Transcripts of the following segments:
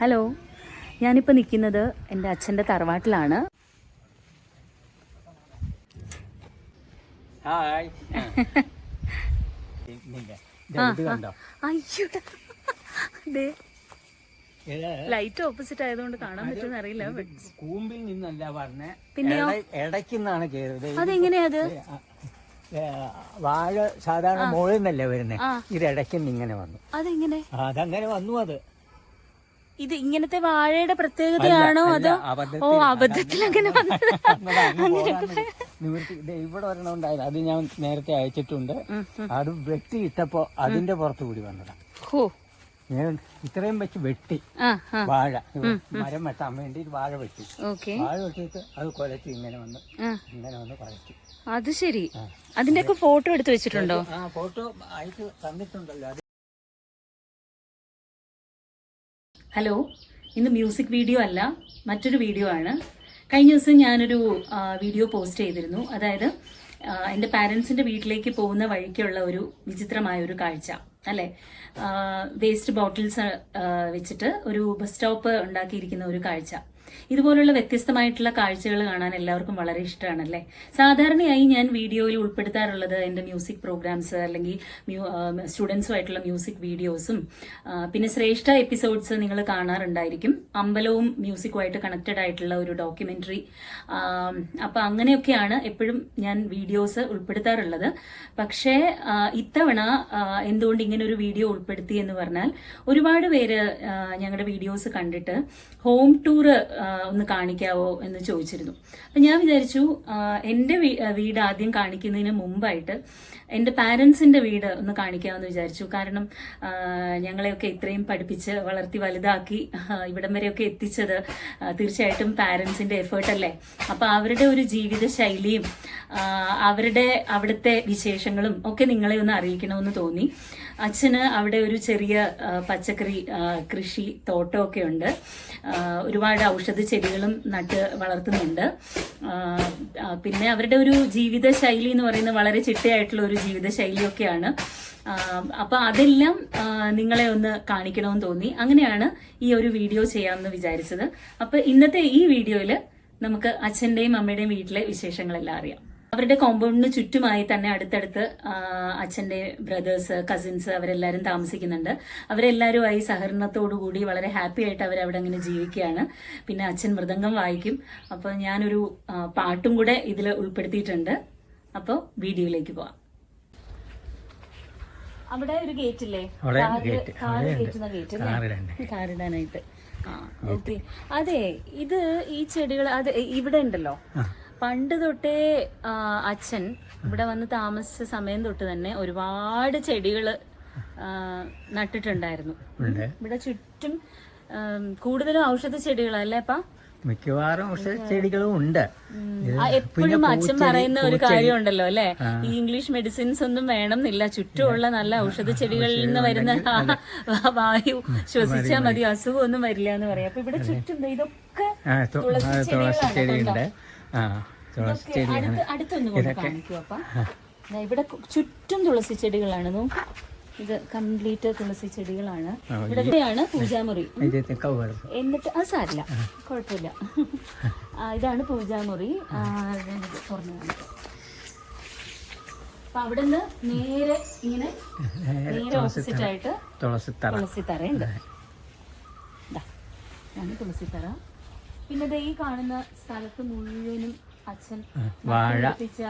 Hello, ഞാനിപ്പോൾ നിൽക്കുന്നത് എൻ്റെ അച്ഛൻ്റെ തറവാട്ടിലാണ്. ലൈറ്റ് ഓപ്പോസിറ്റ് ആയതുകൊണ്ട് കാണാൻ പറ്റുമെന്ന് അറിയില്ല. കൂമ്പിൽ നിന്നല്ല പറഞ്ഞേ, പിന്നെയോ ഇടയ്ക്കുന്നാണ് കയറിയത്. അതെങ്ങനെയാ അത്? വാഴ സാധാരണ മുകളിൽ നിന്നല്ലേ വരുന്നത്, ഇത് ഇടയ്ക്കുന്ന് ഇങ്ങനെ വന്നു. അതെങ്ങനെ? അതങ്ങനെ വന്നു. അത് ഇത് ഇങ്ങനത്തെ വാഴയുടെ പ്രത്യേകതയാണോ അതോ അബദ്ധത്തിൽ അങ്ങനെ ഇവിടെ ഒരെണ്ണമുണ്ടായത്, അത് ഞാൻ നേരത്തെ അയച്ചിട്ടുണ്ട്. അത് വെട്ടി ഇട്ടപ്പോ അതിന്റെ പുറത്തു കൂടി വന്നതാ. ഇത്രയും വെച്ച് വെട്ടി വാഴ, മരം വെട്ടാൻ വേണ്ടി വാഴ വെട്ടി. വാഴ വെട്ടിയിട്ട് അത് കൊലച്ച് ഇങ്ങനെ വന്ന് കുഴച്ചു. അത് ശരി. അതിന്റെയൊക്കെ ഫോട്ടോ എടുത്ത് വെച്ചിട്ടുണ്ടോ? ഫോട്ടോ അയച്ചു തന്നിട്ടുണ്ടല്ലോ. ഹലോ, ഇന്ന് മ്യൂസിക് വീഡിയോ അല്ല, മറ്റൊരു വീഡിയോ ആണ്. കഴിഞ്ഞ ദിവസം ഞാനൊരു വീഡിയോ പോസ്റ്റ് ചെയ്തിരുന്നു. അതായത് എൻ്റെ പാരൻസിൻ്റെ വീട്ടിലേക്ക് പോകുന്ന വഴിക്കുള്ള ഒരു വിചിത്രമായ ഒരു കാഴ്ച അല്ലേ. വേസ്റ്റ് ബോട്ടിൽസ് വെച്ചിട്ട് ഒരു ബസ് സ്റ്റോപ്പ് ഉണ്ടാക്കിയിരിക്കുന്ന ഒരു കാഴ്ച. ഇതുപോലുള്ള വ്യത്യസ്തമായിട്ടുള്ള കാഴ്ചകൾ കാണാൻ എല്ലാവർക്കും വളരെ ഇഷ്ടമാണല്ലേ. സാധാരണയായി ഞാൻ വീഡിയോയിൽ ഉൾപ്പെടുത്താറുള്ളത് എൻ്റെ മ്യൂസിക് പ്രോഗ്രാംസ് അല്ലെങ്കിൽ സ്റ്റുഡൻസുമായിട്ടുള്ള മ്യൂസിക് വീഡിയോസും പിന്നെ ശ്രേഷ്ഠ എപ്പിസോഡ്സ് നിങ്ങൾ കാണാറുണ്ടായിരിക്കും. അമ്പലവും മ്യൂസിക്കുമായിട്ട് കണക്റ്റഡ് ആയിട്ടുള്ള ഒരു ഡോക്യുമെന്ററി. അപ്പം അങ്ങനെയൊക്കെയാണ് എപ്പോഴും ഞാൻ വീഡിയോസ് ഉൾപ്പെടുത്താറുള്ളത്. പക്ഷേ ഇത്തവണ എന്തുകൊണ്ട് ഇങ്ങനെ ഒരു വീഡിയോ ഉൾപ്പെടുത്തി എന്ന് പറഞ്ഞാൽ, ഒരുപാട് പേര് ഞങ്ങളുടെ വീഡിയോസ് കണ്ടിട്ട് ഹോം ടൂർ ഒന്ന് കാണിക്കാവോ എന്ന് ചോദിച്ചിരുന്നു. അപ്പം ഞാൻ വിചാരിച്ചു എൻ്റെ വീട് ആദ്യം കാണിക്കുന്നതിന് മുമ്പായിട്ട് എൻ്റെ പാരൻസിൻ്റെ വീട് ഒന്ന് കാണിക്കാമെന്ന് വിചാരിച്ചു. കാരണം ഞങ്ങളെയൊക്കെ ഇത്രയും പഠിപ്പിച്ച് വളർത്തി വലുതാക്കി ഇവിടം വരെയൊക്കെ എത്തിച്ചത് തീർച്ചയായിട്ടും പാരൻസിൻ്റെ എഫേർട്ടല്ലേ. അപ്പം അവരുടെ ഒരു ജീവിത ശൈലിയും അവിടുത്തെ വിശേഷങ്ങളും ഒക്കെ നിങ്ങളെ ഒന്ന് അറിയിക്കണമെന്ന് തോന്നി. അച്ഛന് അവിടെ ഒരു ചെറിയ പച്ചക്കറി കൃഷി തോട്ടമൊക്കെ ഉണ്ട്. ഒരുപാട് ഔഷധ ചെടികളും നട്ട് വളർത്തുന്നുണ്ട്. പിന്നെ അവരുടെ ഒരു ജീവിത ശൈലി എന്ന് പറയുന്നത് വളരെ ചിട്ടയായിട്ടുള്ള ഒരു ജീവിത ശൈലിയൊക്കെയാണ്. അപ്പൊ അതെല്ലാം നിങ്ങളെ ഒന്ന് കാണിക്കണമെന്ന് തോന്നി. അങ്ങനെയാണ് ഈ ഒരു വീഡിയോ ചെയ്യാമെന്ന് വിചാരിച്ചത്. അപ്പൊ ഇന്നത്തെ ഈ വീഡിയോയിൽ നമുക്ക് അച്ഛൻ്റെയും അമ്മയുടെയും വീട്ടിലെ വിശേഷങ്ങളെല്ലാം അറിയാം. അവരുടെ കോമ്പൗണ്ടിന് ചുറ്റുമായി തന്നെ അടുത്തടുത്ത് അച്ഛൻ്റെ ബ്രദേഴ്സ്, കസിൻസ് അവരെല്ലാവരും താമസിക്കുന്നുണ്ട്. അവരെല്ലാവരുമായി സഹകരണത്തോടുകൂടി വളരെ ഹാപ്പി ആയിട്ട് അവരവിടെ അങ്ങനെ ജീവിക്കുകയാണ്. പിന്നെ അച്ഛൻ മൃദംഗം വായിക്കും. അപ്പോൾ ഞാനൊരു പാട്ടും കൂടെ ഇതിൽ ഉൾപ്പെടുത്തിയിട്ടുണ്ട്. അപ്പോൾ വീഡിയോയിലേക്ക് പോവാം. അവിടെ ഒരു ഗേറ്റ് ഇല്ലേ, കാറിടാനായിട്ട്. ഓക്കെ. അതെ, ഇത് ഈ ചെടികൾ അത് ഇവിടെ ഉണ്ടല്ലോ. പണ്ട് തൊട്ടേ അച്ഛൻ ഇവിടെ വന്ന് താമസിച്ച സമയം തൊട്ട് തന്നെ ഒരുപാട് ചെടികള് നട്ടിട്ടുണ്ടായിരുന്നു. ഇവിടെ ചുറ്റും കൂടുതലും ഔഷധ ചെടികളല്ലേ അപ്പ? മിക്കവാറും ഔഷധ ചെടികളും ഉണ്ട്. എപ്പോഴും അച്ഛൻ പറയുന്ന ഒരു കാര്യമുണ്ടല്ലോ അല്ലെ, ഈ ഇംഗ്ലീഷ് മെഡിസിൻസ് ഒന്നും വേണമെന്നില്ല, ചുറ്റുമുള്ള നല്ല ഔഷധ ചെടികളിൽ നിന്ന് വരുന്ന വായു ശ്വസിച്ചാൽ മതി, അസുഖമൊന്നും വരില്ല എന്ന് പറയാം. അപ്പൊ ഇവിടെ ചുറ്റും ഇതൊക്കെ തുളസി ചെടികളുണ്ട്. അടുത്തൊന്നും കൊണ്ട് കാണിക്കൂ അപ്പ. ഇവിടെ ചുറ്റും തുളസി ചെടികളാണ്. നോക്കൂ, ഇത് കംപ്ലീറ്റ് തുളസി ചെടികളാണ്. ഇവിടെയാണ് പൂജാമുറി. എന്നിട്ട് അത് സാരില്ല, കുഴപ്പമില്ല. ഇതാണ് പൂജാമുറി. തുറന്നു കാണിക്കാം. അപ്പൊ അവിടെ നിന്ന് നേരെ ഇങ്ങനെ ഓപ്പോസിറ്റ് ആയിട്ട് തുളസിത്തറയുണ്ട്. ഇതാണ് തുളസിത്തറ. പിന്നെ ഈ കാണുന്ന സ്ഥലത്ത് മുഴുവനും അച്ഛൻ നട്ടുപിടിപ്പിച്ച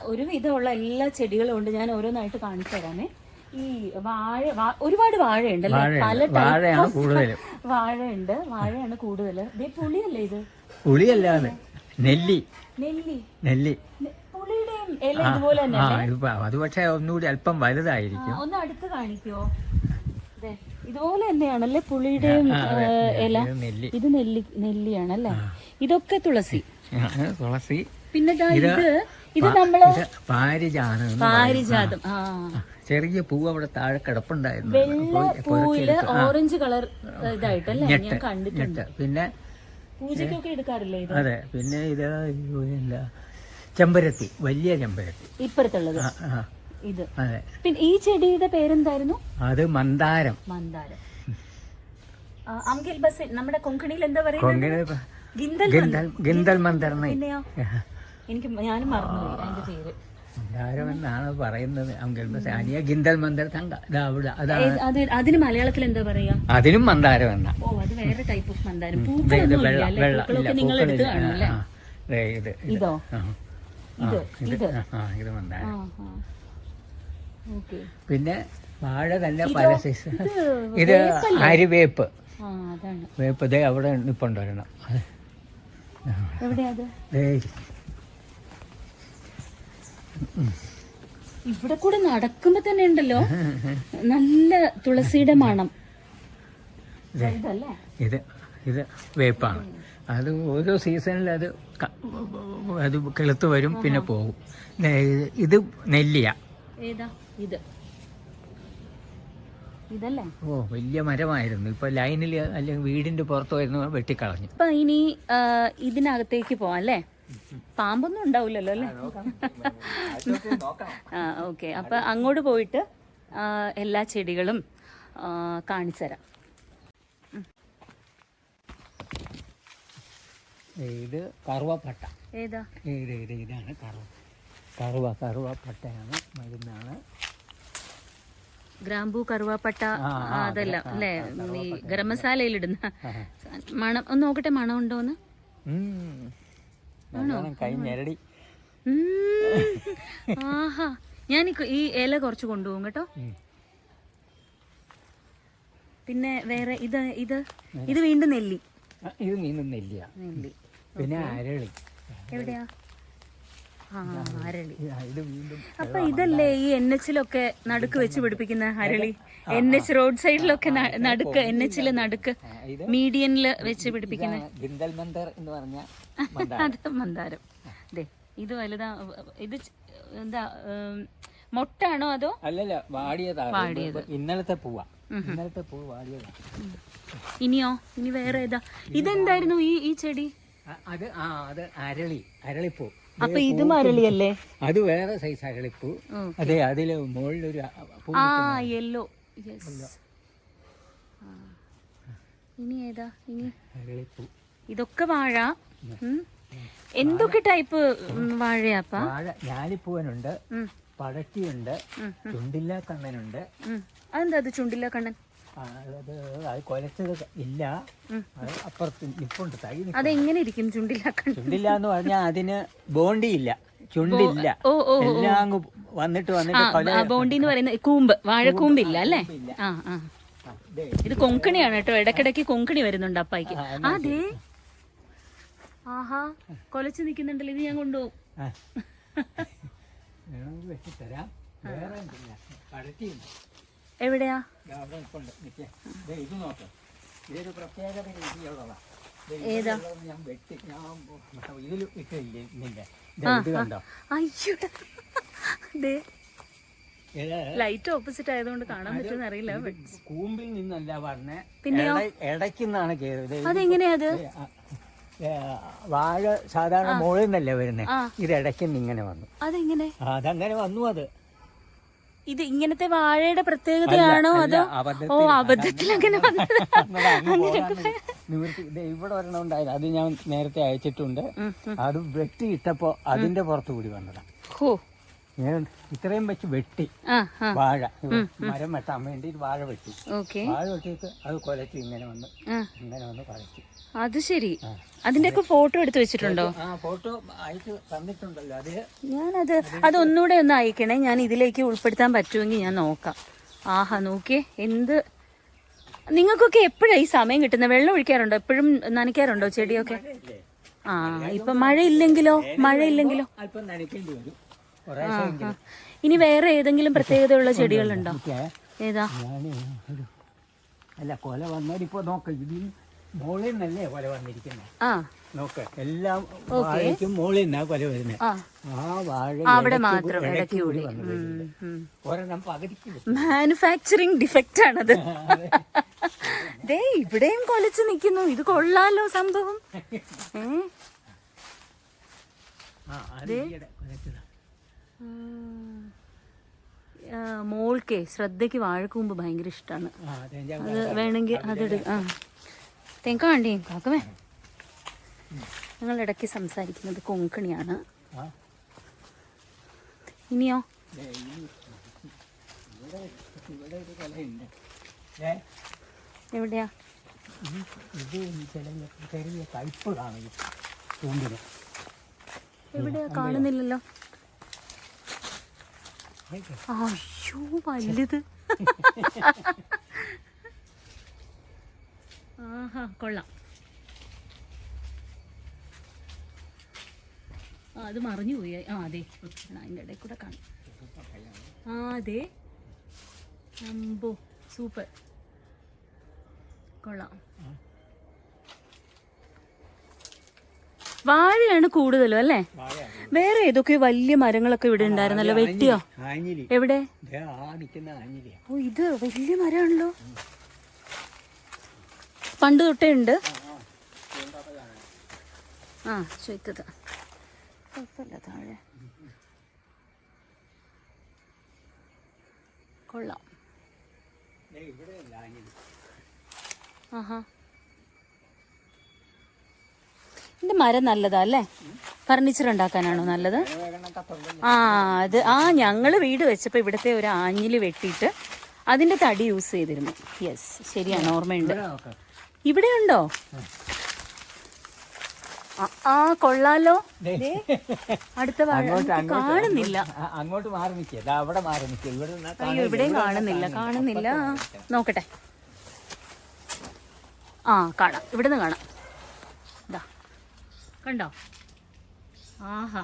ഒരുവിധമുള്ള എല്ലാ ചെടികളും ഉണ്ട്. ഞാൻ ഓരോന്നായിട്ട് കാണിച്ചു തരാമേ. ഈ ഒരുപാട് വാഴയുണ്ടല്ലേ, പല വാഴയുണ്ട്. വാഴയാണ് കൂടുതൽ. പുളിയല്ലേ ഇത്? പുളിയല്ല, നെല്ലി. പുളിയുടെയും ഇല ഇതുപോലെ തന്നെ. അത് പക്ഷേ ഒന്നുകൂടി അല്പം വലുതായിരിക്കും. ഒന്ന് അടുത്ത് കാണിക്കോ? ഇതുപോലെ തന്നെയാണല്ലേ പുളിയുടെയും ഇല. ഇത് നെല്ലിയാണല്ലേ. ഇതൊക്കെ തുളസി. പിന്നെ ഇത് നമ്മള് പാരിജാതം. ചെറിയ പൂവ് അവിടെ താഴെ കിടപ്പുണ്ടായിരുന്നു. വെള്ള പൂവില് ഓറഞ്ച് കളർ ഇതായിട്ടല്ലേ ഞാൻ കണ്ടിട്ടുണ്ട്. പിന്നെ പൂജയ്ക്കൊക്കെ എടുക്കാറില്ലേ ഇത്? അതെ. പിന്നെ ഇത് ചെമ്പരത്തി, വലിയ ചെമ്പരത്തി ഇപ്പുറത്തുള്ളത്. ഇത് പിന്നെ ഈ ചെടിയുടെ പേരെന്തായിരുന്നു? അത് മന്ദാരം. അംഗിൽ ബസ് നമ്മുടെ കൊങ്കണിയിൽ എന്താ പറയുന്നത്? ഗിന്തൽ മന്ദർ. പിന്നെയോ എനിക്ക് ഞാനും മറന്നുപോയി അതിന്റെ പേര്. മന്ദാരമെന്നാണ് പറയുന്നത്. അംഗൽ ബസ് അനിയ ഗിന്തൽ മന്ദർ തങ്ക. അതിന് മലയാളത്തിൽ എന്താ പറയാ? അതിനും മന്ദാരം എന്നാ. ഓ അത് വേറെ ടൈപ്പ് ഓഫ് മന്ദാരം. പൂക്കളൊക്കെ നിങ്ങൾ എടുത്ത് കാണുമല്ലേ? ഇതോ ഇത് മന്ദാരം. പിന്നെ വാഴ തന്നെ പല സൈസ്. ഇത് അരിവേപ്പ്. വേപ്പ് ദേ അവിടെ നിപ്പുണ്ട് ഒരെണ്ണം. ഇവിടെ കൂടെ നടക്കുമ്പോ തന്നെ ഉണ്ടല്ലോ നല്ല തുളസിയുടെ മണം. ഇത് ഇത് വേപ്പാണ്. അത് ഓരോ സീസണിൽ അത് കിളുത്ത് വരും, പിന്നെ പോകും. ഇത് നെല്ലിയ. ഏതാ ഇത്? ഇതല്ലേ? ഓ വലിയ മരമായിരുന്നു. ഇപ്പൊ ലൈനിൽ അല്ലെങ്കിൽ വീടിന്റെ പുറത്ത് വരുന്ന വെട്ടിക്കളഞ്ഞു. ഇപ്പൊ ഇനി ഇതിനകത്തേക്ക് പോവാം അല്ലേ? പാമ്പൊന്നും ഉണ്ടാവില്ലല്ലോ അല്ലേ? ഓക്കെ. അപ്പൊ അങ്ങോട്ട് പോയിട്ട് എല്ലാ ചെടികളും കാണിച്ചു തരാം. ഇത് കറുവപ്പട്ട. ഏതാ? ഇതാണ് കറുവപ്പട്ടയാണ്, മരുന്നാണ്. ഗ്രാമ്പൂ, കറുവാപ്പട്ട, അതല്ല അല്ലേ? ഈ ഗരം മസാലയിൽ ഇടുന്ന മണം. ഒന്ന് നോക്കട്ടെ മണം ഉണ്ടോന്ന്. ആഹാ, ഞാൻ ഈ ഇല കുറച്ച് കൊണ്ടുപോകും കേട്ടോ. പിന്നെ വേറെ ഇത് ഇത് ഇത് വീണ്ടും നെല്ലി. ഇത് വീണ്ടും നെല്ലി. പിന്നെ അരളി. എവിടെയാ? അരളി. അപ്പൊ ഇതല്ലേ ഈ NH-ലൊക്കെ നടുക്ക് വെച്ച് പിടിപ്പിക്കുന്ന അരളി? NH റോഡ് സൈഡിലൊക്കെ നടുക്ക്, NH-ല് നടുക്ക് മീഡിയനില് വെച്ച് പിടിപ്പിക്കുന്ന അത് മന്ദാരം. ഇത് വലുതാ. ഇത് എന്താ മൊട്ടാണോ അതോ? അല്ലല്ല, വാടിയത്. ഇന്നലത്തെ പൂവാ. പൂവ് വാടിയതാ. ഇനിയോ? ഇനി വേറെ ഏതാ? ഇതെന്തായിരുന്നു ഈ ചെടി? അത് അരളിപ്പൂ. അപ്പൊ ഇതും അരളിയല്ലേ? അത് വേറെ സൈസ് അരളിപ്പൂ. അതെ, അതില് മുകളിലൊരു യെല്ലോ. ഇനി ഏതാ? ഇനി അരളിപ്പൂ. ഇതൊക്കെ വാഴ. എന്തൊക്കെ ടൈപ്പ് വാഴയാപ്പാ? വാഴ ഞാലിപ്പൂവനുണ്ട്, പടറ്റിയുണ്ട്, ചുണ്ടില്ല കണ്ണനുണ്ട്. അതെന്താ അത് ചുണ്ടില്ല കണ്ണൻ? അത് കൊലച്ചത് ഇല്ല, അപ്പുറത്ത് നിപ്പുണ്ട്. തൈ അതെങ്ങനെ ഇരിക്കും ചുണ്ടില്ല കണ്ണൻ? ചുണ്ടില്ല എന്ന് പറഞ്ഞാൽ അതിന് ബോണ്ടിയില്ല, ചുണ്ടില്ല. എല്ലാം അങ്ങ് വന്നിട്ട് ബോണ്ടി എന്ന് പറയുന്ന കൂമ്പ്, വാഴക്കൂമ്പില്ല അല്ലേ? ഇത് കൊങ്കണിയാണ് കേട്ടോ. ഇടക്കിടക്ക് കൊങ്കണി വരുന്നുണ്ട് അപ്പായിക്ക്. അതെ, ആഹാ, കൊലച്ച് നിക്കുന്നുണ്ടല്ലോ. ഇത് ഞാൻ കൊണ്ടുപോകും. എവിടെയാ? ഏതാ? ലൈറ്റ് ഓപ്പോസിറ്റ് ആയതുകൊണ്ട് കാണാൻ പറ്റുമെന്ന് അറിയില്ല. കൂമ്പിൽ നിന്നല്ല പറഞ്ഞേ, പിന്നെയോ? ഇടയ്ക്കുന്നാണ് കയറിയത്. അതെങ്ങനെയാ അത്? വാഴ സാധാരണ മുകളിൽ നിന്നല്ലേ വരുന്നേ, ഇത് ഇടയ്ക്കുന്ന് ഇങ്ങനെ വന്നു. അതെങ്ങനെ? അതങ്ങനെ വന്നു. അത് ഇത് ഇങ്ങനത്തെ വാഴയുടെ പ്രത്യേകതയാണോ അതോ? ഓ, അബദ്ധത്തിൽ അങ്ങനെ ഇവിടെ ഒരെണ്ണം ഉണ്ടായത്, അത് ഞാൻ നേരത്തെ അയച്ചിട്ടുണ്ട്. അത് വെട്ടി ഇട്ടപ്പോ അതിന്റെ പുറത്തു കൂടി വന്നതാ. ഞാൻ ഇത്രയും വെച്ച് വെട്ടി വാഴ, മരം വെട്ടാൻ വേണ്ടി വാഴ വെട്ടി. വാഴ വെട്ടിയിട്ട് അത് കൊലച്ച് ഇങ്ങനെ വന്ന് കളച്ചു. അത് ശരി. അതിന്റെയൊക്കെ ഫോട്ടോ എടുത്ത് വെച്ചിട്ടുണ്ടോ? ഫോട്ടോ അയച്ചു തന്നിട്ടുണ്ടല്ലോ. അതൊന്നുകൂടെ ഒന്ന് അയക്കണേ. ഞാൻ ഇതിലേക്ക് ഉൾപ്പെടുത്താൻ പറ്റുമെങ്കിൽ ഞാൻ നോക്കാം. ആഹാ, നോക്കിയേ എന്ത്. നിങ്ങൾക്കൊക്കെ എപ്പോഴാണ് ഈ സമയം കിട്ടുന്നത്? വെള്ളം ഒഴിക്കാറുണ്ടോ? എപ്പോഴും നനയ്ക്കാറുണ്ടോ ചെടിയൊക്കെ? ഇപ്പൊ മഴയില്ലെങ്കിലോ? അല്പം നനയ്ക്കേണ്ടി വരും. ഇനി വേറെ ഏതെങ്കിലും പ്രത്യേകതയുള്ള ചെടികളുണ്ടോ? ഏതാ? അല്ല, കൊല വന്നാലിപ്പോ നോക്ക, ഇതിൽ മോളിൽ നിന്നല്ലേ കൊല വന്നിരിക്കുന്നത്. നോക്ക്, എല്ലാം വാഴയ്ക്കും മോളിൽ നിന്നാ കൊല വരുന്നത്. ആ വാഴ അവിടെ മാത്രം ഒരെണ്ണം പകുതിക്ക്. മാനുഫാക്ചറിങ് ഡിഫക്റ്റ് ആണത്. ദേ ഇവിടെയും കൊലച്ച് നിൽക്കുന്നു. ഇത് കൊള്ളാലോ സംഭവം. മോൾക്കേ ശ്രദ്ധയ്ക്ക് വാഴക്കൂമ്പ് ഭയങ്കര ഇഷ്ടമാണ്. അത് വേണമെങ്കിൽ അതെടുക്കാം. തേങ്ക വേണ്ടി കാക്കമേ. ഞങ്ങൾ ഇടയ്ക്ക് സംസാരിക്കുന്നത് കൊങ്കണിയാണ്. ഇനിയോ എവിടെയാ? എവിടെയാ കാണുന്നില്ലല്ലോ. അയ്യോ വലുത്. ആഹാ കൊള്ളാം. അത് മറിഞ്ഞു പോയി. അതെ അതിൻ്റെ ഇടയിൽ കൂടെ കാണും. അതെ അമ്പോ സൂപ്പർ കൊള്ളാം. വാഴയാണ് കൂടുതലും അല്ലേ? വേറെ ഏതൊക്കെ വലിയ മരങ്ങളൊക്കെ ഇവിടെ ഉണ്ടായിരുന്നല്ലോ. വെട്ടിയോ? എവിടെ? ഓ ഇത് വലിയ മരമാണല്ലോ. പണ്ട് തൊട്ടേ ഉണ്ട്. ചോദിച്ചത് കുഴപ്പമില്ല. താഴെ കൊള്ളാം. ഇതിന്റെ മരം നല്ലതാ അല്ലേ? ഫർണിച്ചർ ഉണ്ടാക്കാനാണോ നല്ലത്? അത് ഞങ്ങള് വീട് വെച്ചപ്പോ ഇവിടുത്തെ ഒരു ആഞ്ഞില് വെട്ടിയിട്ട് അതിന്റെ തടി യൂസ് ചെയ്തിരുന്നു. യെസ് ശരിയാണ്, ഓർമ്മയുണ്ട്. ഇവിടെ ഉണ്ടോ? കൊള്ളാലോ. അടുത്ത കാണുന്നില്ല. അങ്ങോട്ട് മാറി നിൽക്കുക, അവിടെ മാറി നിൽക്കുക. അയ്യോ ഇവിടെയും കാണുന്നില്ല. നോക്കട്ടെ. കാണാം, ഇവിടുന്ന് കാണാം. കണ്ടോ? ആഹാ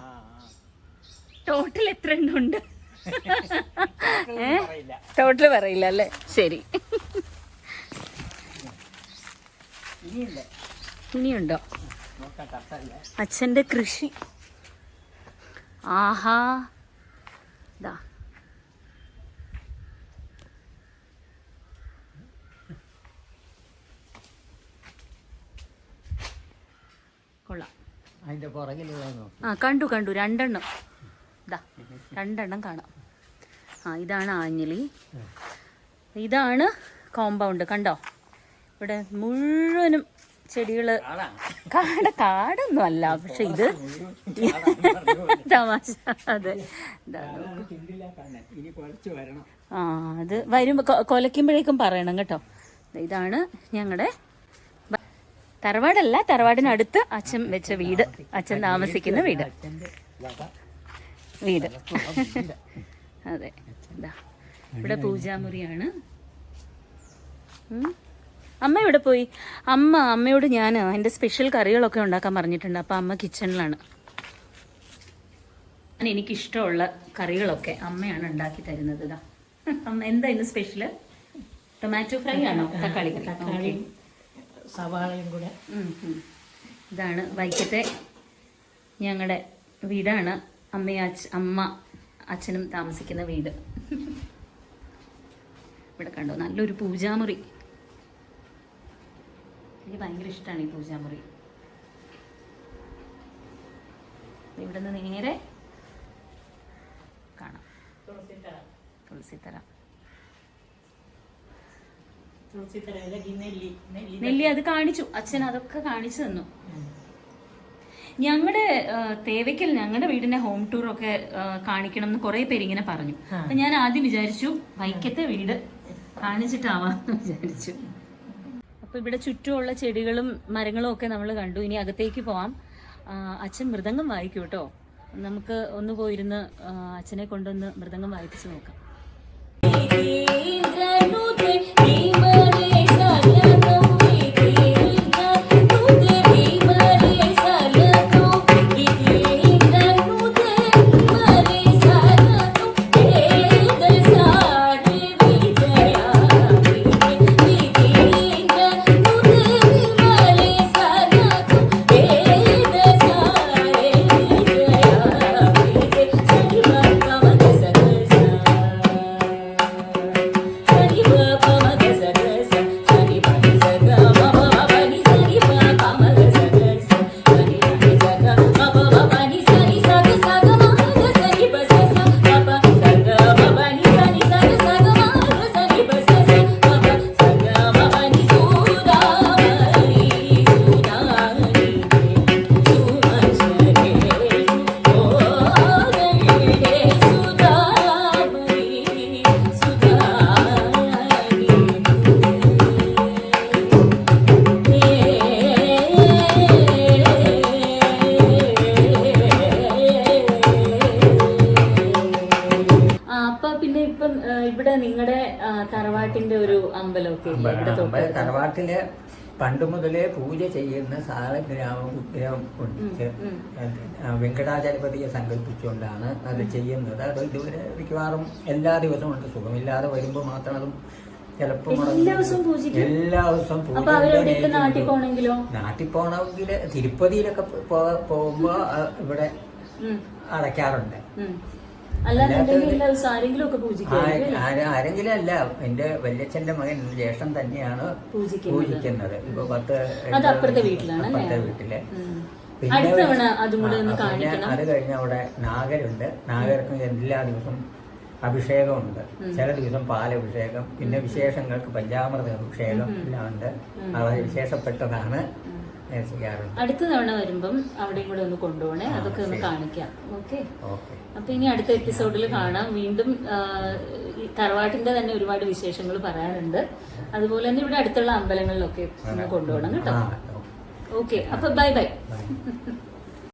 ടോട്ടൽ എത്ര എണ്ണുണ്ട്? ടോട്ടൽ പറയില്ല അല്ലേ? ശരി. ഇനിയുണ്ടോ? അച്ഛൻ്റെ കൃഷി. ആഹാ ഇതാ കൊള്ളാം. കണ്ടു രണ്ടെണ്ണം. ഇതാ രണ്ടെണ്ണം കാണാം. ഇതാണ് ആഞ്ഞിലി, ഇതാണ് കോമ്പൗണ്ട്. കണ്ടോ? ഇവിടെ മുഴുവനും ചെടികള്. കാടൊന്നും അല്ല, പക്ഷെ ഇത് തമാശ. അതെ അത് വരുമ്പോ കൊലയ്ക്കുമ്പോഴേക്കും പറയണം കേട്ടോ. ഇതാണ് ഞങ്ങളുടെ തറവാടല്ല, തറവാടിനടുത്ത് അച്ഛൻ വെച്ച വീട്, അച്ഛൻ താമസിക്കുന്ന വീട്. അതെ ഇവിടെ പൂജാമുറിയാണ്. അമ്മ ഇവിടെ പോയി. അമ്മയോട് ഞാൻ എൻ്റെ സ്പെഷ്യൽ കറികളൊക്കെ ഉണ്ടാക്കാൻ പറഞ്ഞിട്ടുണ്ട്. അപ്പം അമ്മ കിച്ചണിലാണ്. എനിക്കിഷ്ടമുള്ള കറികളൊക്കെ അമ്മയാണ് ഉണ്ടാക്കി തരുന്നത്. ഇതാ അമ്മ എന്താ ഇന്ന് സ്പെഷ്യൽ? ടൊമാറ്റോ ഫ്രൈ ആണോ? തക്കാളി സവാളയും കൂടെ. ഇതാണ് വൈക്കത്തെ ഞങ്ങളുടെ വീടാണ്. അമ്മ അച്ഛനും താമസിക്കുന്ന വീട്. ഇവിടെ കണ്ടോ നല്ലൊരു പൂജാമുറി. എനിക്ക് ഭയങ്കര ഇഷ്ടമാണ് ഈ പൂജാമുറി. ഇവിടെ നിന്ന് നേരെ കാണാം തുളസിത്തറ. നെല്ലി അത് കാണിച്ചു അച്ഛൻ, അതൊക്കെ കാണിച്ചു തന്നു. ഞങ്ങളുടെ തേവയ്ക്കൽ ഞങ്ങളുടെ വീടിന്റെ ഹോം ടൂർ ഒക്കെ കാണിക്കണം എന്ന് കുറെ പേര് ഇങ്ങനെ പറഞ്ഞു. അപ്പൊ ഞാൻ ആദ്യം വിചാരിച്ചു വൈക്കത്തെ വീട് കാണിച്ചിട്ടാവാന്ന് വിചാരിച്ചു. അപ്പൊ ഇവിടെ ചുറ്റുമുള്ള ചെടികളും മരങ്ങളും ഒക്കെ നമ്മൾ കണ്ടു. ഇനി അകത്തേക്ക് പോവാം. അച്ഛൻ മൃദംഗം വായിക്കും കേട്ടോ. നമുക്ക് ഒന്ന് പോയിരുന്ന് അച്ഛനെ കൊണ്ടൊന്ന് മൃദംഗം വായിപ്പിച്ച് നോക്കാം. Pamagasa ഒക്കെ ഇല്ലേ ഇവിടെ തൊട്ട്? തറവാട്ടില് പണ്ട് മുതലേ പൂജ ചെയ്യുന്ന വിഗ്രഹം ഉണ്ട്. വെങ്കടാചലപതിയെ സങ്കല്പിച്ചുകൊണ്ടാണ് അത് ചെയ്യുന്നത്. അത് ഇതുവരെ മിക്കവാറും എല്ലാ ദിവസവും ഉണ്ട്. സുഖമില്ലാതെ വരുമ്പോൾ മാത്രം അതും ചിലപ്പോൾ എല്ലാ ദിവസവും പൂജിക്കും. എല്ലാ ദിവസവും പൂജ. നാട്ടിൽ പോണെങ്കിലോ? നാട്ടിൽ പോണെങ്കിൽ തിരുപ്പതിയിലൊക്കെ പോകുമ്പോ ഇവിടെ അടയ്ക്കാറുണ്ട്. ആരെങ്കിലും അല്ല, എന്റെ വല്യച്ഛന്റെ മകൻ ജ്യേഷ്ഠൻ തന്നെയാണ് പൂജിക്കുന്നത്. ഇപ്പൊ അപ്പുറത്തെ വീട്ടിലെ പിന്നെ അത് കഴിഞ്ഞ അവിടെ നാഗരുണ്ട്. നാഗർക്ക് എല്ലാ ദിവസവും അഭിഷേകമുണ്ട്. ചില ദിവസം പാലഭിഷേകം, പിന്നെ വിശേഷങ്ങൾക്ക് പഞ്ചാമൃത അഭിഷേകം എല്ലാം ഉണ്ട്. വളരെ വിശേഷപ്പെട്ടതാണ്. അടുത്ത തവണ വരുമ്പം അവിടെയും കൂടെ ഒന്ന് കൊണ്ടുപോകണേ, അതൊക്കെ ഒന്ന് കാണിക്കാം. ഓക്കെ. അപ്പൊ ഇനി അടുത്ത എപ്പിസോഡിൽ കാണാം. വീണ്ടും തറവാട്ടിന്റെ തന്നെ ഒരുപാട് വിശേഷങ്ങൾ പറയാനുണ്ട്. അതുപോലെ തന്നെ ഇവിടെ അടുത്തുള്ള അമ്പലങ്ങളിലൊക്കെ ഒന്ന് കൊണ്ടുപോകണം കേട്ടോ. ഓക്കെ, അപ്പൊ ബൈ ബൈ.